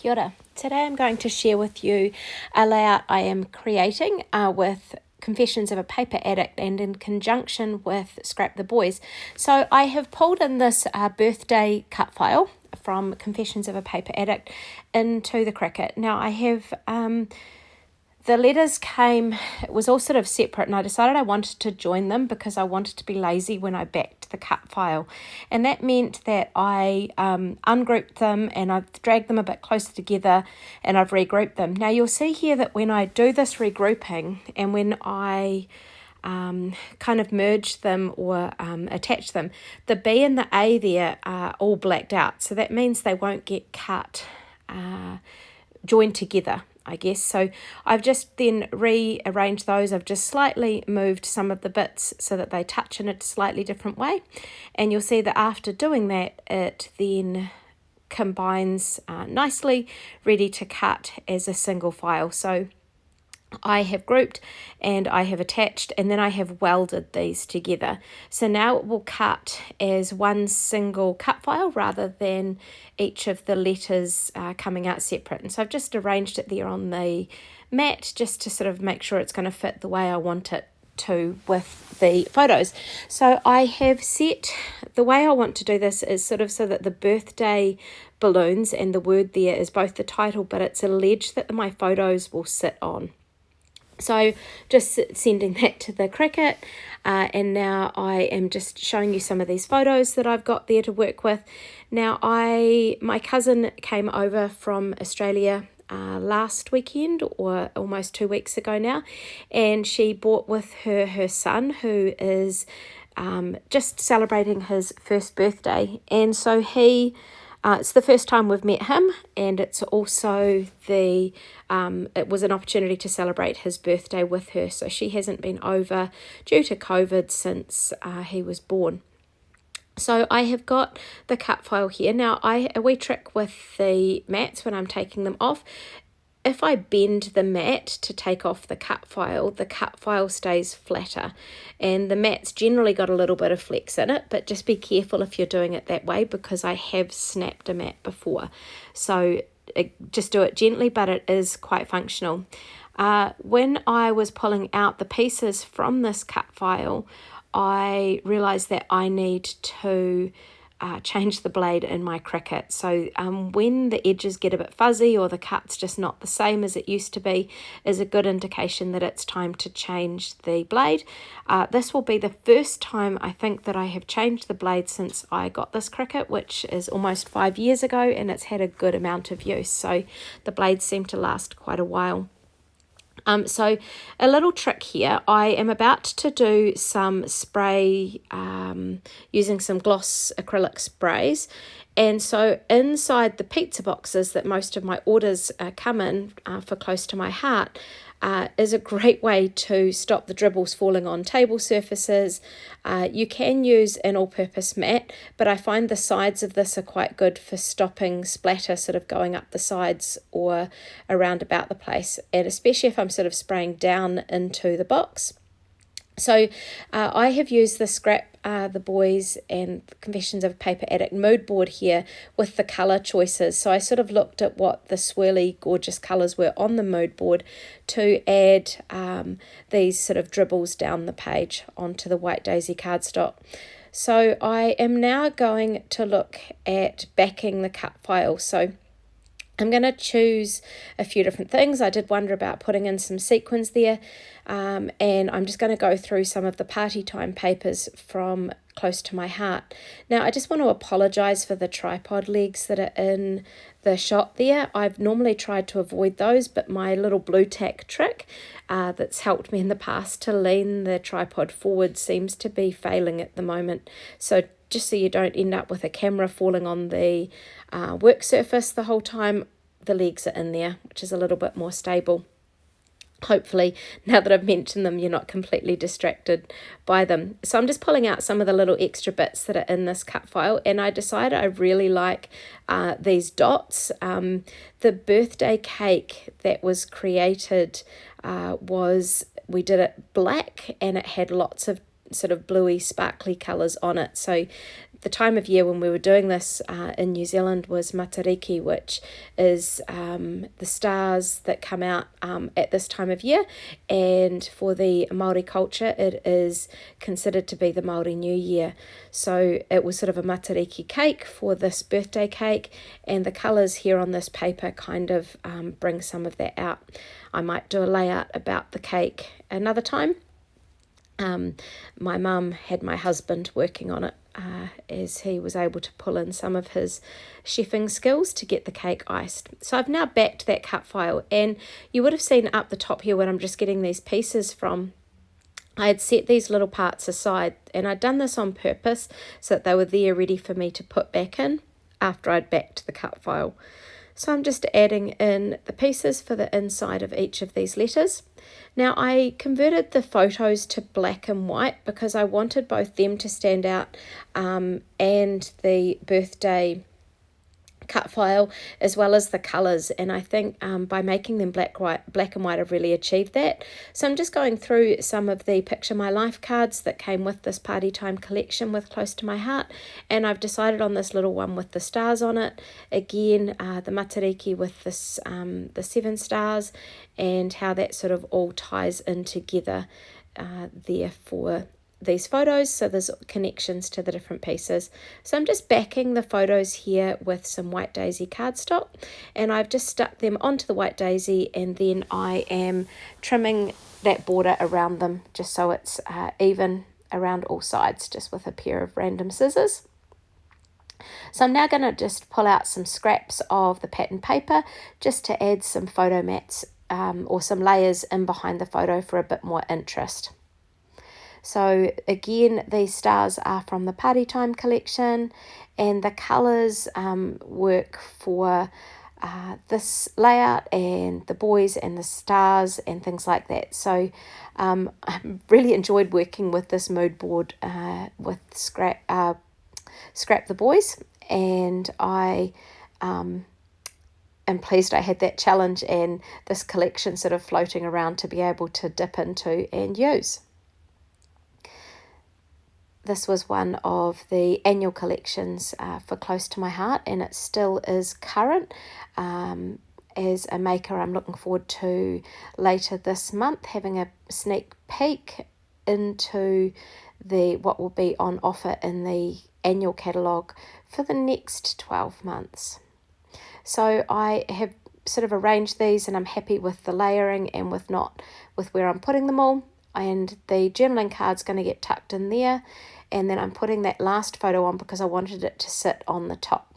Kia ora. Today I'm going to share with you a layout I am creating with Confessions of a Paper Addict and in conjunction with Scrap the Boys. So I have pulled in this birthday cut file from Confessions of a Paper Addict into the Cricut. Now I have the letters came, it was all sort of separate, and I decided I wanted to join them because I wanted to be lazy when I backed the cut file. And that meant that I ungrouped them and I've dragged them a bit closer together and I've regrouped them. Now you'll see here that when I do this regrouping and when I kind of merge them or attach them, the B and the A there are all blacked out. So that means they won't get cut, joined together, I guess. So I've just then rearranged those. I've just slightly moved some of the bits so that they touch in a slightly different way. And you'll see that after doing that, it then combines nicely, ready to cut as a single file. So I have grouped and I have attached and then I have welded these together. So now it will cut as one single cut file rather than each of the letters coming out separate. And so I've just arranged it there on the mat just to sort of make sure it's going to fit the way I want it to with the photos. So I have set, the way I want to do this is sort of so that the birthday balloons and the word there is both the title, but it's a ledge that my photos will sit on. So just sending that to the Cricut, and now I am just showing you some of these photos that I've got there to work with. Now my cousin came over from Australia last weekend, or almost 2 weeks ago now, and she brought with her her son, who is just celebrating his first birthday, and so he it's the first time we've met him, and it's also it was an opportunity to celebrate his birthday with her. So she hasn't been over due to COVID since he was born. So I have got the cut file here. Now a wee trick with the mats when I'm taking them off, if I bend the mat to take off the cut file stays flatter, and the mat's generally got a little bit of flex in it, but just be careful if you're doing it that way because I have snapped a mat before. So just do it gently, but it is quite functional. When I was pulling out the pieces from this cut file, I realised that I need to change the blade in my Cricut. So when the edges get a bit fuzzy or the cut's just not the same as it used to be, is a good indication that it's time to change the blade. This will be the first time I think that I have changed the blade since I got this Cricut, which is almost 5 years ago, and it's had a good amount of use. So the blades seem to last quite a while. So a little trick here, I am about to do some spray using some gloss acrylic sprays, and so inside the pizza boxes that most of my orders come in for Close to My Heart is a great way to stop the dribbles falling on table surfaces. You can use an all-purpose mat, but I find the sides of this are quite good for stopping splatter sort of going up the sides or around about the place, and especially if I'm sort of spraying down into the box. So I have used the Scrap the Boys and Confessions of a Paper Addict mood board here with the colour choices. So I sort of looked at what the swirly gorgeous colours were on the mood board to add these sort of dribbles down the page onto the white daisy cardstock. So I am now going to look at backing the cut file. So I'm going to choose a few different things. I did wonder about putting in some sequins there, and I'm just going to go through some of the party time papers from Close to My Heart. Now, I just want to apologise for the tripod legs that are in the shot there. I've normally tried to avoid those, but my little blue tack trick that's helped me in the past to lean the tripod forward seems to be failing at the moment. So just so you don't end up with a camera falling on the work surface the whole time, the legs are in there, which is a little bit more stable. Hopefully, now that I've mentioned them, you're not completely distracted by them. So I'm just pulling out some of the little extra bits that are in this cut file, and I decided I really like these dots. The birthday cake that was created we did it black, and it had lots of sort of bluey sparkly colours on it. So the time of year when we were doing this in New Zealand was Matariki, which is the stars that come out at this time of year, and for the Māori culture it is considered to be the Māori New Year. So it was sort of a Matariki cake for this birthday cake, and the colours here on this paper kind of bring some of that out. I might do a layout about the cake another time. My mum had my husband working on it as he was able to pull in some of his chefing skills to get the cake iced. So I've now backed that cut file, and you would have seen up the top here when I'm just getting these pieces from, I had set these little parts aside, and I'd done this on purpose so that they were there ready for me to put back in after I'd backed the cut file. So I'm just adding in the pieces for the inside of each of these letters. Now I converted the photos to black and white because I wanted both them to stand out and the birthday cut file as well as the colours, and I think by making them black and white I've really achieved that. So I'm just going through some of the Picture My Life cards that came with this Party Time collection with Close to My Heart, and I've decided on this little one with the stars on it. Again, the Matariki with this the 7 stars, and how that sort of all ties in together there for these photos, so there's connections to the different pieces. So I'm just backing the photos here with some white daisy cardstock, and I've just stuck them onto the white daisy, and then I am trimming that border around them just so it's even around all sides, just with a pair of random scissors. So I'm now going to just pull out some scraps of the pattern paper just to add some photo mats or some layers in behind the photo for a bit more interest. So again, these stars are from the Party Time collection, and the colours work for this layout and the boys and the stars and things like that. So I really enjoyed working with this mood board with Scrap the Boys, and I am pleased I had that challenge and this collection sort of floating around to be able to dip into and use. This was one of the annual collections for Close to My Heart, and it still is current. As a maker, I'm looking forward to later this month having a sneak peek into what will be on offer in the annual catalogue for the next 12 months. So I have sort of arranged these, and I'm happy with the layering and with where I'm putting them all. And the journaling card's going to get tucked in there, and then I'm putting that last photo on because I wanted it to sit on the top.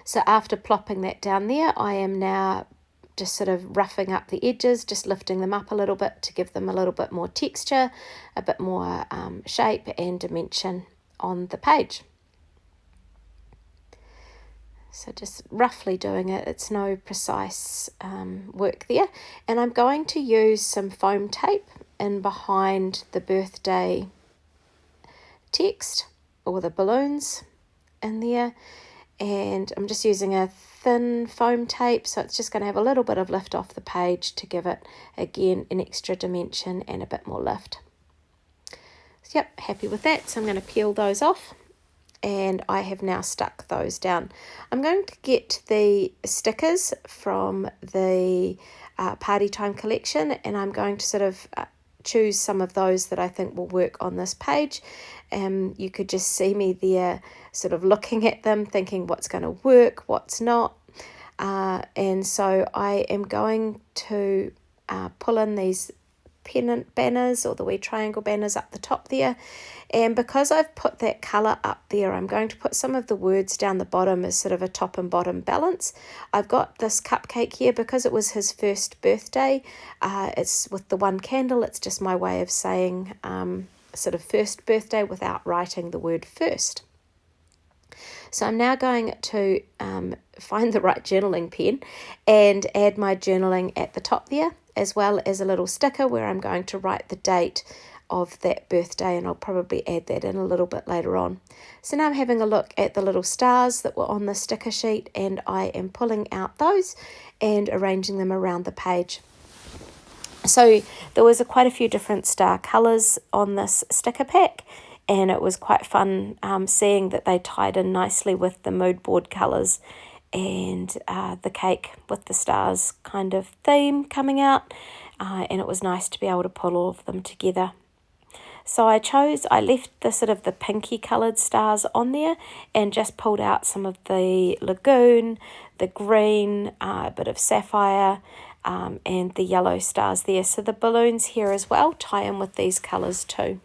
So after plopping that down there, I am now just sort of roughing up the edges, just lifting them up a little bit to give them a little bit more texture, a bit more shape and dimension on the page. So just roughly doing it, it's no precise work there. And I'm going to use some foam tape in behind the birthday text or the balloons in there. And I'm just using a thin foam tape, so it's just going to have a little bit of lift off the page to give it, again, an extra dimension and a bit more lift. So, yep, happy with that. So I'm going to peel those off, and I have now stuck those down. I'm going to get the stickers from the Party Time collection, and I'm going to sort of choose some of those that I think will work on this page. You could just see me there sort of looking at them, thinking what's going to work, what's not. And so I am going to pull in these pennant banners or the wee triangle banners up the top there, and because I've put that colour up there, I'm going to put some of the words down the bottom as sort of a top and bottom balance. I've got this cupcake here because it was his first birthday. It's with the one candle. It's just my way of saying sort of first birthday without writing the word first. So I'm now going to find the right journaling pen and add my journaling at the top there, as well as a little sticker where I'm going to write the date of that birthday, and I'll probably add that in a little bit later on. So now I'm having a look at the little stars that were on the sticker sheet, and I am pulling out those and arranging them around the page. So there was quite a few different star colours on this sticker pack, and it was quite fun seeing that they tied in nicely with the mood board colours and the cake with the stars kind of theme coming out, and it was nice to be able to pull all of them together. So I left the sort of the pinky coloured stars on there and just pulled out some of the lagoon, the green, a bit of sapphire, and the yellow stars there. So the balloons here as well tie in with these colours too.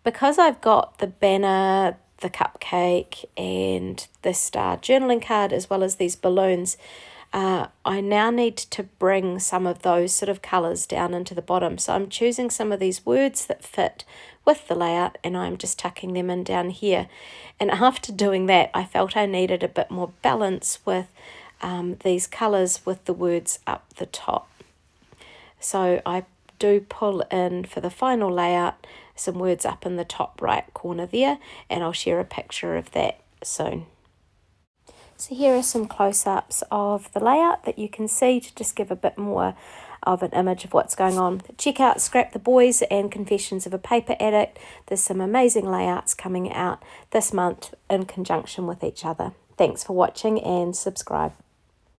Because I've got the banner, the cupcake, and the star journaling card, as well as these balloons, I now need to bring some of those sort of colours down into the bottom. So I'm choosing some of these words that fit with the layout, and I'm just tucking them in down here. And after doing that, I felt I needed a bit more balance with these colours with the words up the top. So I do pull in for the final layout some words up in the top right corner there, and I'll share a picture of that soon. So here are some close-ups of the layout that you can see to just give a bit more of an image of what's going on. Check out Scrap the Boys and Confessions of a Paper Addict. There's some amazing layouts coming out this month in conjunction with each other. Thanks for watching and subscribe.